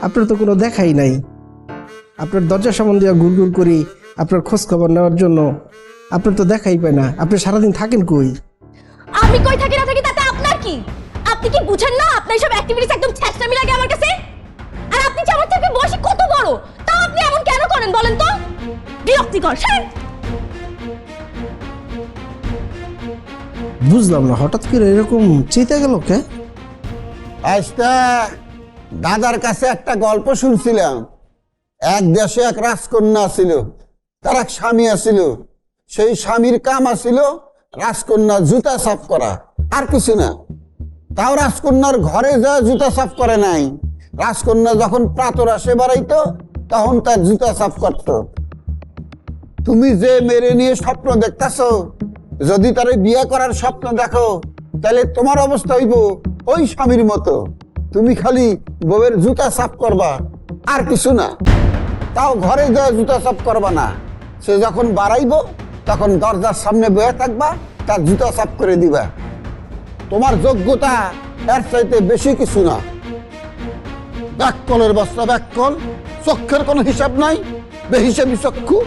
আপনার তো কোনো দেখাই নাই। আপনার দরজার সম্বন্ধে গুড় করি আপনার খোঁজ খবর নেওয়ার জন্য, আপনার তো দেখাই পায় না। আপনি সারাদিন থাকেন কই? আমি কই থাকি না থাকি তাতে আপনার কি? আপনি কি বুঝেন না আপনার সব অ্যাক্টিভিটিস একদম ছ্যাঁচড়ামি লাগে আমার কাছে? আর আপনি যে আমার থেকে বয়সে কত বড়, তাও আপনি এমন কেন করেন বলেন তো? বিরক্তিকর। বুঝলাম না হঠাৎ করে এরকম চেতে গেল কে? আজটা দাদার কাছে একটা গল্প শুনছিলাম। এক দেশে এক রাজকন্যা ছিল, তার এক স্বামী আছিল। সেই স্বামীর কাম আছিল রাজকন্যা জুতা সাফ করা, আর কিছু না। তাও রাজকন্যার ঘরে যা জুতা সাফ করে নাই। রাজকন্যা যখন প্রাতর আসে বেড়াইতো তখন তার জুতা সাফ করত। তুমি যে মেরে নিয়ে স্বপ্ন দেখতেছ, যদি তারে বিয়ে করার স্বপ্ন দেখো তাহলে তোমার অবস্থা হইব ওই স্বামীর মতো। তুমি খালি বউয়ের জুতা সাফ করবা, আর কিছু না। তাও ঘরে যা জুতা সাফ করবা না। সে যখন বাড়াইব তখন দরজার সামনে বয়ে থাকবা, তার জুতা সাফ করে দিবা। তোমার যোগ্যতা এর চাইতে বেশি কিছু না। ব্যাককলের বস্তা ব্যাককল, চক্ষের কোনো হিসাব নাই, বেহিসাবি চক্ষু।